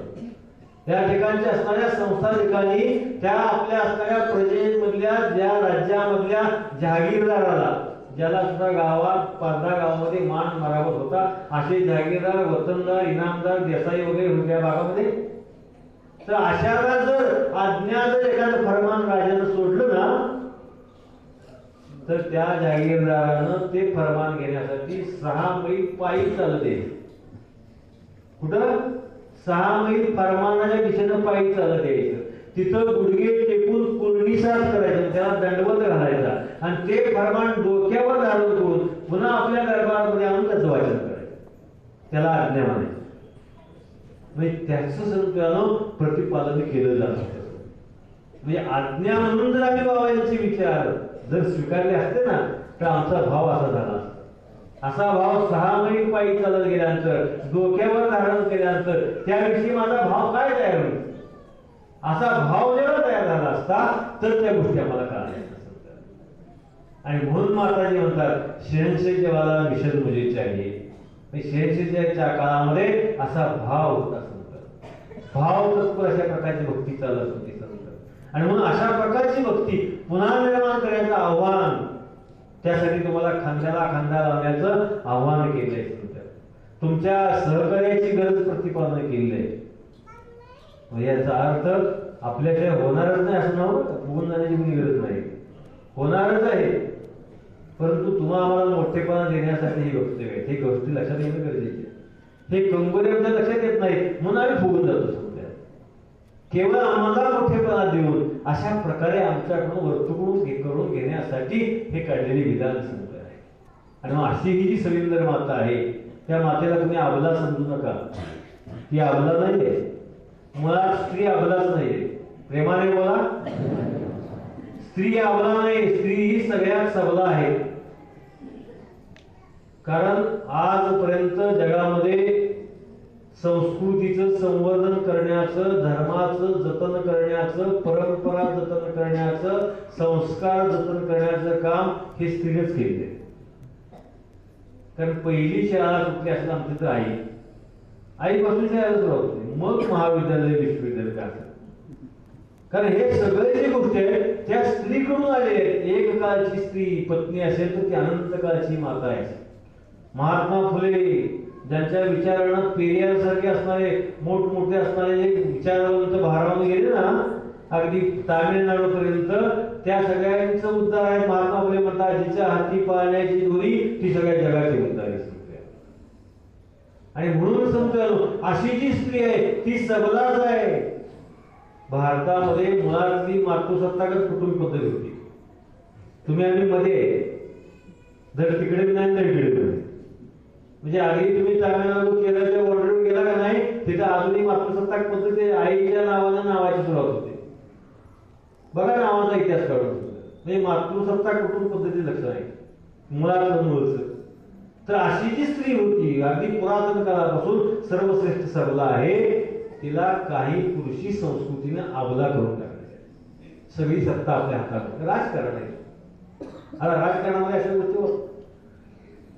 त्या ठिकाणच्या असणाऱ्या संस्था ठिकाणी त्या आपल्या असणाऱ्या प्रजेमधल्या ज्या राज्यामधल्या जहागीरदाराला, ज्याला सुद्धा गावात 15 गावामध्ये मान मरावत होता, असे जहागीरदार, वतनदार, इनामदार, देसाई वगैरे होते या भागामध्ये. तर अशाला जर आज्ञा जर एखादं फरमान राजानं सोडलं ना तर त्या जहागीरदारानं ते फरमान घेण्यासाठी 6 मैल पायी चालते. कुठं 6 मैल फरमानाच्या दिशेनं पायी चालत यायचं. तिथं गुडघे टेकून पूर्णिसाच करायचं, त्याला दंडवत घालायचा आणि ते फरमान डोक्यावर धारण करून पुन्हा आपल्या दरबारामध्ये आणून त्याचं वाचन करायचं. त्याला आज्ञा म्हणायचं. म्हणजे त्याचं संतानं प्रतिपादन केलं जातं. म्हणजे आज्ञा म्हणून जर आम्ही बाबांचे विचार जर स्वीकारले असते ना तर आमचा भाव असा झाला असता. असा भाव 6 मैल पायी चालत गेल्यानंतर, डोक्यावर धारण केल्यानंतर त्याविषयी माझा भाव काय तयार होईल, असा भाव जेव्हा तयार झाला असता तर त्या गोष्टी आम्हाला कळाल्या. आणि म्हणून माताजी म्हणतात शहनशाही वाला मिशन मुझे चाहिए. शहनशाहीच्या काळामध्ये असा भाव होता संत, भाव तत्पर अशा प्रकारची भक्ती चालत होती संत. आणि म्हणून अशा प्रकारची भक्ती पुन्हा निर्माण करण्याचं आव्हान, त्यासाठी तुम्हाला खांद्याला खांदा लावण्याचं आव्हान केलंय संत. तुमच्या सहकार्याची गरज प्रतिपादन केली. याचा अर्थ आपल्याकडे होणारच नाही असं नव्हतं, फुगून जाण्याची कोणी गरज नाही, होणारच आहे. परंतु तुम्हाला आम्हाला मोठेपणा देण्यासाठी ही गोष्ट आहे, ही गोष्टी लक्षात येणं गरजेचे. हे कंगोरे लक्षात येत नाही म्हणून आम्ही फुगून जातो सध्या. केवळ आम्हाला मोठेपणा देऊन अशा प्रकारे आमच्याकडून वर्तुळून करून घेण्यासाठी हे काढलेले विधान संत आहे. आणि मग अशी ही जी सविंदर माता आहे त्या मातेला तुम्ही अबला समजू नका. ती अबला नाहीये, मुळात स्त्री अबलाच नाहीये. प्रेमाने बोला, स्त्री अबला नाही, स्त्री ही सगळ्यात सबला आहे. कारण आजपर्यंत जगामध्ये संस्कृतीचं संवर्धन करण्याचं, धर्माचं जतन करण्याचं, परंपरा जतन करण्याचं, संस्कार जतन करण्याचं काम हे स्त्रीनेच केले. कारण पहिली शाळा कुठली असेल आमची तर आईपासून शाळा सुरू होते, मग महाविद्यालय विश्वविद्यालय का. कारण हे सगळे जे गोष्टी आहेत त्या स्त्रीकडून आले आहेत. एक काळची स्त्री पत्नी असेल तर ती अनंत काळची माता आहे. महात्मा फुले ज्यांच्या विचारांना पेरियासारखे असणारे मोठमोठे असणारे जे विचारवंत भारतामध्ये गेले ना, अगदी तामिळनाडू पर्यंत, त्या सगळ्यांचं उद्धार आहे. महात्मा फुले म्हणतात जिच्या हाती पाळण्याची दोरी ती सगळ्या जगाची उद्धार आहे. आणि म्हणून समजलो अशी जी स्त्री आहे ती सबलाच आहे. भारतामध्ये मुळातली मातृसत्ताकच कुटुंब पद्धती होती. तुम्ही आम्ही मध्ये जर तिकडे नाही तर इकडे, म्हणजे आधी तुम्ही तामिळनाडू केरळच्या बॉर्डरवर गेला का नाही, तिथे अजूनही मातृसत्ताक पद्धती आईच्या नावाने नावाची सुरुवात होते. बघा नावाचा इतिहास काढून, म्हणजे मातृसत्ताक कुटुंब पद्धती लक्ष आहे मुळातलं मूळचं. तर अशी जी स्त्री होती अगदी पुरातन काळापासून सर्वश्रेष्ठ सबला आहे, तिला काही पुरुषी संस्कृतीने अबला करून टाकले. सगळी सत्ता आपल्या हातात, राजकारण आहे. आता राजकारणामध्ये अशा गोष्टी होत.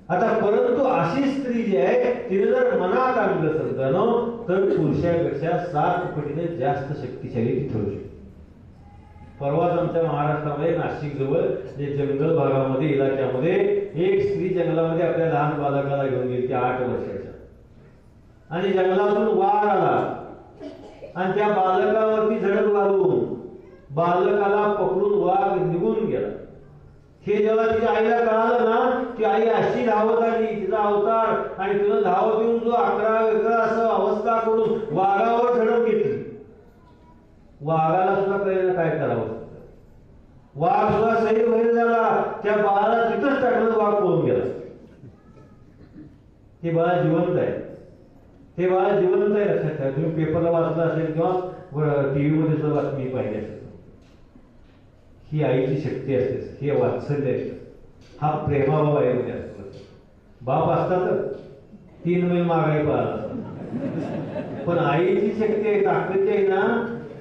आता परंतु अशी स्त्री जी आहे तिने जर मनात आणलं संतांनो तर पुरुषापेक्षा 7 पटीने जास्त शक्तिशाली ती ठरू शकते. परवाच आमच्या महाराष्ट्रामध्ये नाशिक जवळ जे जंगल भागामध्ये इलाक्यामध्ये एक स्त्री जंगलामध्ये आपल्या लहान बालकाला घेऊन गेली, त्या 8 वर्षाच्या, आणि जंगलातून वाघ आला आणि त्या बालकावरती झडप घालून बालकाला पकडून वाघ निघून गेला. हे जेव्हा तिच्या आईला कळालं ना, ती आई अशी धावत आली, तिचा अवतार, आणि तिनं धावत येऊन जो 11 असं अवस्था करून वाघावर झडप घेतली. वाघाला सुद्धा कळलं काय करावं. वाघ सुद्धा सैर वैर झाला, त्या बाळाला तिथंच टाकलं, वाघ पळून गेला. ते बाळ जिवंत आहे, ते बाळ जिवंत आहे. लक्षात ठेवा. तुम्ही पेपरला वाचलं असेल किंवा टीव्ही मध्ये सुद्धा बातमी पाहिली असेल. ही आईची शक्ती असते, हे वात्सल्य असते, हा प्रेमाभाव आहे. बाप असता तर 3 मैल मागाई पाहिला, पण आईची शक्ती आहे, ताकद आहे ना,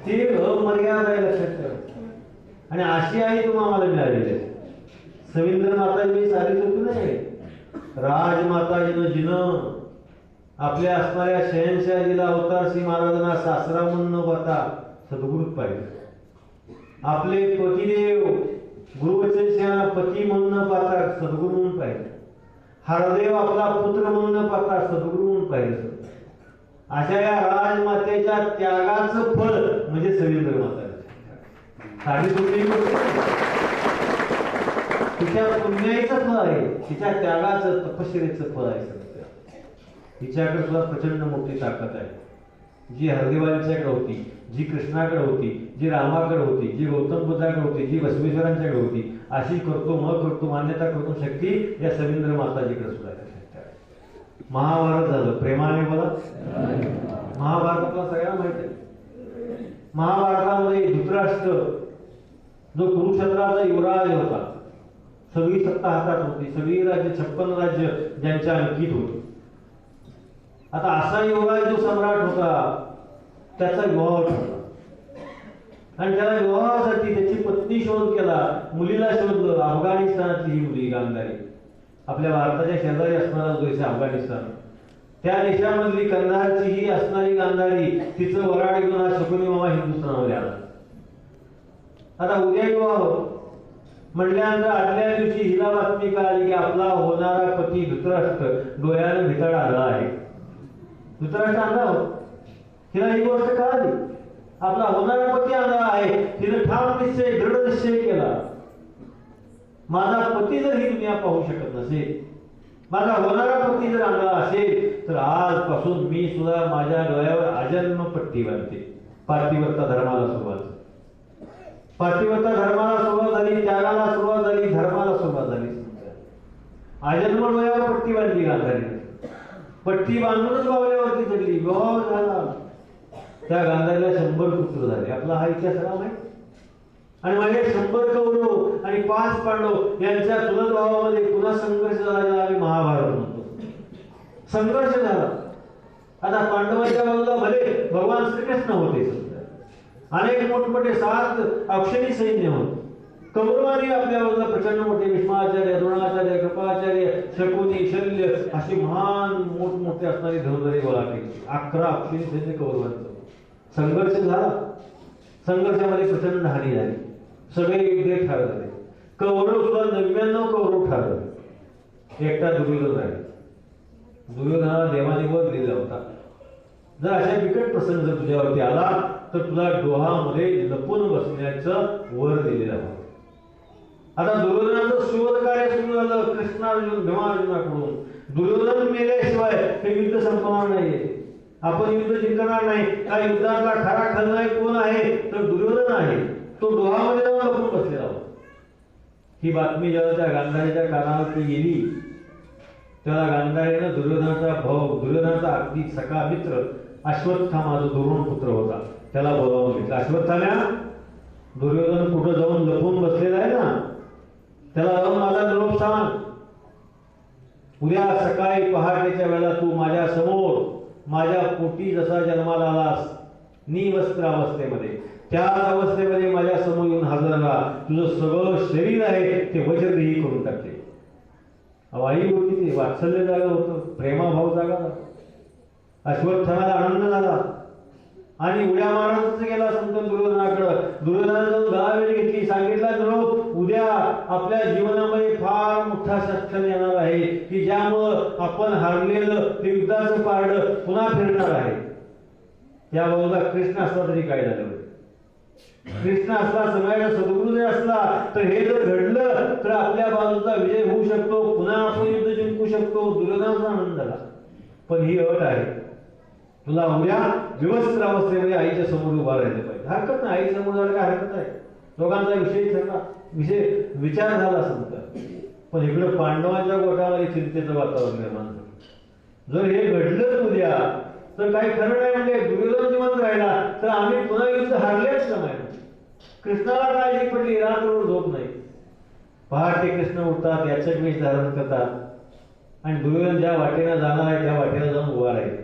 ती अमर्याद आहे. लक्षात ठेवा. आणि अशी आई तुम्हाला मिळालेली आहे. सविंदर माता मी सारी चुकी नाही. राजमाता जिनं आपल्या असणाऱ्या शहनशाहीला अवतार श्री महाराजांना सासरा म्हणून न पाहता सद्गुरूच पाहिजे. आपले पतिदेव गुरुवचन सिंहाला पती म्हणून न पाहता सद्गुरू म्हणून पाहिजे. हरदेव आपला पुत्र म्हणून न पाहता सद्गुरू म्हणून पाहिजे. अशा या राजमातेच्या त्यागाचं फळ म्हणजे सविंदर माता. साधी कुठली तिच्या पुण्याचं फळ आहे, तिच्या त्यागाचं तपश्चर्याचं फळ आहे. हिच्याकडे सुद्धा प्रचंड मोठी ताकद आहे. जी हरदेवांच्याकडे होती, जी कृष्णाकडे होती, जी रामाकडे होती, जी गौतम बुद्धाकडे होती, जी बसवेश्वरांच्याकडे होती, अशी करतो मग करतो मान्यता करतो शक्ती या सविंद्र माताजीकडे सुद्धा आहे. महाभारत झालं, प्रेमाने बोला. महाभारतातला सगळ्यांना माहित आहे. महाभारतामध्ये धृतराष्ट्र जो कुरुक्षेत्राचा युवराज होता, सगळी सत्ता हातात होती, सगळी राज्य 56 राज्य ज्यांच्या अंकित होती. आता असा युवराज जो सम्राट होता त्याचा विवाह ठरला आणि त्याला विवाहासाठी त्याची पत्नी शोध केला, मुलीला शोधलं. अफगाणिस्तानातली ही मुली गांधारी, आपल्या भारताच्या शेजारी असणारा जो देश अफगाणिस्तान, त्या देशामधली कंधारची ही असणारी गांधारी तिचं वराड घेऊन हा शकुनी मामा हिंदुस्थानामध्ये आला. आता उद्या विवाह म्हटल्यानंतर आदल्या दिवशी हिला बातमी कळाली की आपला होणारा पती धृतराष्ट्र डोळ्यानं भितड आला आहे. धृतराष्ट्र आला, हिला ही गोष्ट कळाली, आपला होणारा पती आला आहे. तिने ठाम निश्चय, दृढ निश्चय केला, माझा पती जर ही दुनिया पाहू शकत नसेल, माझा होणारा पती जर आला असेल, तर आजपासून मी सुद्धा माझ्या डोळ्यावर आजन्म पट्टी बांधते. पार्थिवता धर्माला सुरुवात, पार्थिवता धर्माला सुरुवात झाली, त्यागाला सुरुवात झाली, धर्माला सुरुवात झाली. आजन्म डोळ्यावर पट्टी बांधली गांधारीने. पट्टी बांधूनच बावल्यावरती चढली, विवाह झाला. त्या गांधारीला 100 पुत्र झाले. आपला हा इतिहास सगळा माहिती. आणि माझे 100 कौरव आणि 5 पांडव यांच्या चुलत भावामध्ये पुन्हा संघर्ष झाला, ज्याला आम्ही महाभारत म्हणतो. संघर्ष झाला. आता पांडवांच्या बाजूला भले भगवान श्रीकृष्ण होते, अनेक मोठमोठे 7 अक्षरी सैन्य होते. कौरवांनी आपल्या बाजूला प्रचंड मोठे भीष्माचार्य, द्रोणाचार्य, कृपाचार्य, शकुनी, शल्य अशी महान मोठमोठे असणारी धनुर्धरी गोळा केली. 11 अक्षरी सैन्य कौरवांचं. संघर्ष झाला, संघर्षामध्ये प्रचंड हानी झाली, सगळे युद्धे ठार झाले. कौरव सुद्धा 99 कौरव ठार झाले, एकटा दुर्योधन राहिले. दुर्योधनाला देवाने वर दिलेला होता, जर अशा बिकट प्रसंग जर तुझ्यावरती आला तर तुला डोहामध्ये लपून बसण्याचं वर दिलेलं होतं. आता दुर्योधनाचं शोध कार्य सुरू झालं कृष्णार्जुन भीमार्जुनाकडून. दुर्योधन मेल्याशिवाय हे युद्ध संपणार नाहीये, आपण युद्ध जिंकणार नाही. हा युद्धातला खरा खलनायक कोण आहे तर दुर्योधन आहे. तो डोहामध्ये जाऊन लपून बसलेला होता. ही बातमी जेव्हा त्या गांधारीच्या कानावरती गेली तेव्हा गांधारीनं दुर्योधनाचा भाऊ, दुर्योधनाचा अगदी सखा मित्र अश्वत्थामा जो दुरोण पुत्र होता त्याला बोलावून घेतलं. अश्वत्थाम्या, दुर्योधन कुठं जाऊन लपून बसलेला आहे ना, त्याला जाऊन माझा निरोप सांग. उद्या सकाळी पहाटेच्या वेळेला तू माझ्या समोर माझ्या पोटी जसा जन्माला आलास निवस्त्र अवस्थेमध्ये, त्याच अवस्थेमध्ये माझ्या समोर येऊन हजर राहा. तुझं सगळं शरीर आहे ते वज्रदेही करून टाकते. आई होती, ते वात्सल्य जागा होतं, प्रेमाभाव जागा. अश्वत्थामाला आनंद झाला आणि उड्या मारतच गेला संत दुर्योधनाकडं. दुर्योधनाने जाऊन गावावेळी घेतली, सांगितला निरोप, उद्या आपल्या जीवनामध्ये फार मोठा क्षण येणार आहे की ज्यामुळं आपण हारलेलं ते युद्धाचं पारडं पुन्हा फिरणार आहे. त्या बाजूला कृष्ण असला तरी काय झालं, कृष्ण असला, सगळ्याचा सद्गुरू जर असला तर हे जर घडलं तर आपल्या बाजूचा विजय होऊ शकतो, पुन्हा आपण युद्ध जिंकू शकतो. दुर्योधनाचा आनंद झाला. पण ही अट आहे, तुला उद्या विवस्त्र अवस्थेमध्ये आईच्या समोर उभा राहायचं पाहिजे. हरकत नाही, आई समोर जायला काय हरकत आहे, दोघांचा विषय विचार झाला समजा. पण इकडे पांडवांच्या गोटामध्ये चिंतेचं वातावरण निर्माण झालं. जर हे घडलंच उद्या तर काही खरं नाही, म्हणजे दुर्योधन जिवंत राहिला तर आम्ही पुन्हा युद्ध हारलेच नाही. कृष्णाला काळजी पडली, रात्रभर झोप नाही. पहाटे कृष्ण उठतात, याचक वेश धारण करतात आणि दुर्योधन ज्या वाटेला जाणार आहे त्या वाटेला जाऊन उभा राहील.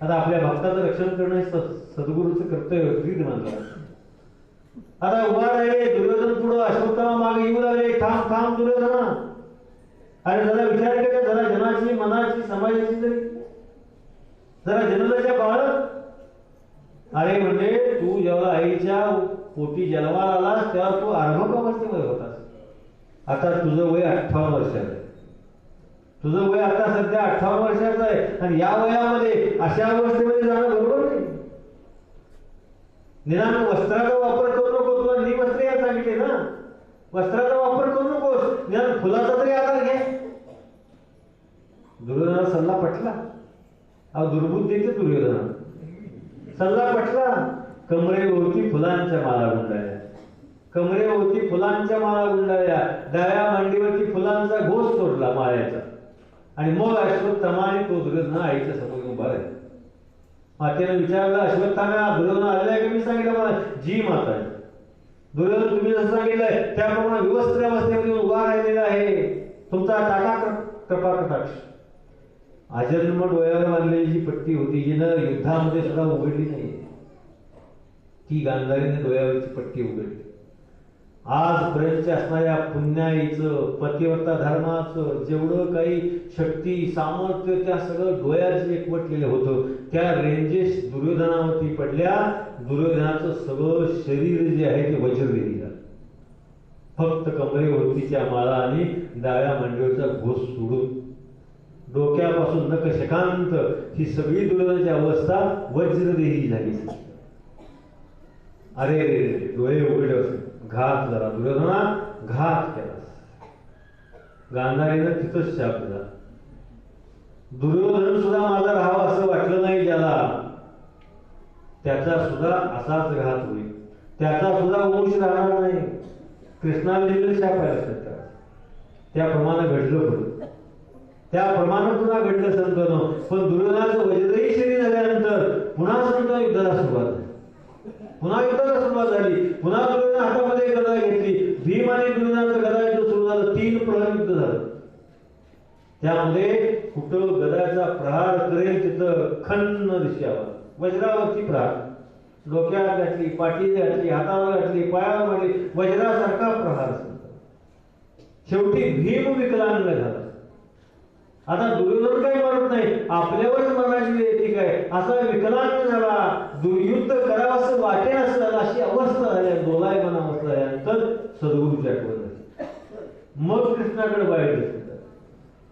आता आपल्या भक्ताचं रक्षण करणं हे सद्गुरूचं कर्तव्य विधी मानलं. आता उभा राहिले, दुर्योधन पुढं, अश्वत्थामा मागे येऊ लागले. थांब थांब दुर्योधना, अरे जरा विचार केला, जरा जनाची, मनाची, समाजाची तरी जरा जनतेच्या बाळ. अरे म्हणजे तू जेव्हा आईच्या पोटी जन्माला आलास तेव्हा तू अर्भक अवस्थेमध्ये होतास. आता तुझं वय 58 वर्षाचं आहे. तुझं वय आता सध्या 58 वर्षाचं आहे आणि या वयामध्ये अशा अवस्थेमध्ये जाणं बरोबर नाही. निदान वस्त्राचा वापर करू नको, तुला निवस्त्र या सांगितले ना, वस्त्राचा वापर करू नकोस, निदान फुलाचा तरी आधार घे. दुर्योधनाला सल्ला पटला. अहो दुर्बुद्धीचे दुर्योधन सल्ला पटला. कमरेभोवती फुलांच्या माळा गुंडाळल्या, कमरेभोवती फुलांच्या माळा गुंडाळल्या, डाव्या मांडीवरती फुलांचा घोष सोडला माळ्याचा. आणि मग अश्वत्थामा आणि तो दुर्योधन आईच्या समोर उभा राहिला. मातेने विचारलं, अश्वत्थामा दुर्योधन आलेला आहे का? मी सांगितलं मला जी माता आहे. दुर्योधन तुम्ही जसं सांगितलंय त्याप्रमाणे विवस्त्र अवस्थेमध्ये उभा राहिलेला आहे. तुमचा टाका कृपा कटाक्ष. आजन्म डोळ्यावर बांधलेली जी पट्टी होती जिनं युद्धामध्ये सुद्धा उघडली नाही, ती गांधारीने डोळ्यावरची पट्टी उघडली. आजपर्यंत असणाऱ्या पुण्याईचं, पतिव्रता धर्माचं जेवढं काही शक्ती सामर्थ्य त्या सगळं डोळ्याचं एकवटलेलं होतं. त्या रेंजेस दुर्योधनावरती पडल्या. दुर्योधनाचं सगळं शरीर जे आहे ते वज्रदेही झालं. फक्त कमरेवरतीच्या माळा आणि डाव्या मांडीवरचा घोष सोडून डोक्यापासून नखशिखांत ही सगळी दुर्योधनाची अवस्था वज्रदेही झाली. अरे रे रे, डोळे उघडे, घात झाला दुर्योधना, घात केला. गांधारीनं तिथंच शाप दिला. दुर्योधन सुद्धा माझा राहावा असं वाटलं नाही ज्याला, त्याचा सुद्धा असाच घात होईल, त्याचा सुद्धा वंश राहणार नाही. कृष्णाने दिलेलं शाप आहे लक्षात. त्याप्रमाणे घडलं पुढे, त्याप्रमाणे पुन्हा घडलं संतनं. पण दुर्योधनाचं वज्रही शरीर झाल्यानंतर पुन्हा संत युद्धाला सुरुवात झाली. पुन्हा युद्धाला सुरुवात झाली. पुन्हा दुर्योधन हातामध्ये गदा घेतली. भीम आणि दुर्योधनाचं गदा युद्ध सुरू झालं. 3 प्रहर युद्ध झालं. त्यामध्ये कुठं गदाचा प्रहार करेल तिथं खन्न दिशावर वज्रावरती प्रहार, डोक्यात घातली, पाठी घातली, हातावर घातली, पायावर मारली, वज्रासारखा प्रहार. शेवटी भीम विकलांग झाला. आता दुर्योधन काही मरत नाही, आपल्यावरच मरणाची वेळ येते काय, असा विकलांग झाला. युद्ध करावं असं वाटेल असं झालं, अशी अवस्था झाली. डोलायमान अवस्था झाल्यानंतर सद्गुरूची आठवण झाली. मग कृष्णाकडे पाहिलं.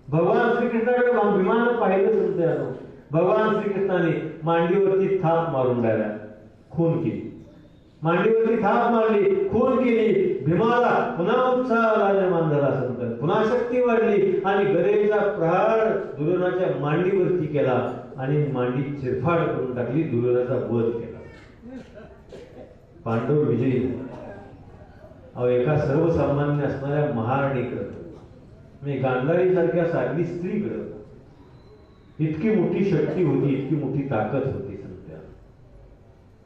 भगवान श्रीकृष्णाकडे भीमानं पाहिलं संत. भगवान श्रीकृष्णाने मांडीवरती थाप मारून द्यायला खून केली. मांडीवरती थाप मारली, खून केली. भीमाला पुन्हा उत्साह निर्माण झाला. संत पुन्हा शक्ती वाढली आणि गदेचा प्रहार दुर्योधनाच्या मांडीवरती केला आणि मांडी चिरफाड करून टाकली. दुर्योधनाचा वध केला. पांडव विजयी झाले. अहो, एका सर्वसामान्य असणाऱ्या महाराणीकडे, म्हणजे गांधारी सारख्या साधी स्त्रीकडे इतकी मोठी शक्ती होती, इतकी मोठी ताकद होती.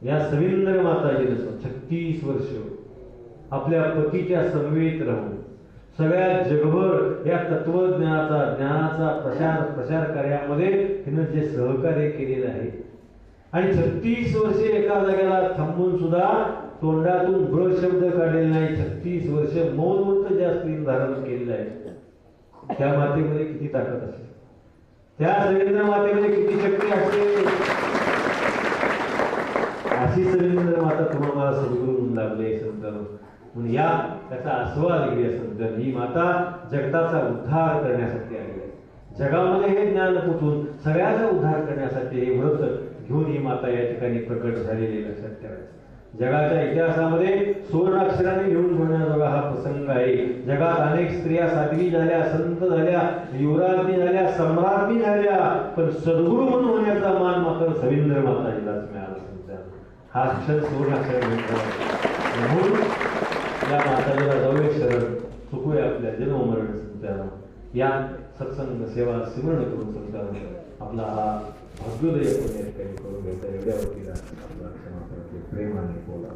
या सविंद्र माताजीने 36 वर्ष आपल्या पतीच्या समवेत राहून सगळ्या जगभर या ज्ञानाचा प्रसार कार्यामध्ये तिनं जे सहकार्य केलेलं आहे आणि 36 वर्षे एका जागेला थांबून सुद्धा तोंडातून ब शब्द काढलेला नाही. 36 वर्ष मौनव्रत ज्या स्त्रीने धारण केलेलं आहे, त्या मातेमध्ये किती ताकद असते, त्या सविंद्र मातेमध्ये किती शक्ती असते. अशी सविंद्र माता तुम्हाला सद्गुरू म्हणून लागले संत. म्हणून या त्याचा आस्वाद घेऊया संत. ही माता जगताचा उद्धार करण्यासाठी आली आहे. जगामध्ये हे ज्ञान कुठून सगळ्याचा उद्धार करण्यासाठी हे व्रत घेऊन ही माता या ठिकाणी प्रकट झालेली लक्षात ठेवायचं. जगाच्या इतिहासामध्ये सुवर्णाक्षराने लिहून ठेवण्याजोगा हा प्रसंग आहे. जगात अनेक स्त्रिया साध्वी झाल्या, संत झाल्या, युवराज्ञी झाल्या, सम्राज्ञी झाल्या, पण सद्गुरू म्हणून होण्याचा मान मात्र सविंद्र माताजीलाच मिळाला. हा क्षण सुवर्णाक्षर म्हणून या माताजीला जाऊया शरण, चुकूया आपल्या जन्ममरण संतांना. या सत्संग सेवा स्मरण करून संतांना आपला हा भाग्योदय करून घ्यायचा. एवढ्या वतीला आपला क्षमा करते, प्रेमाने बोला.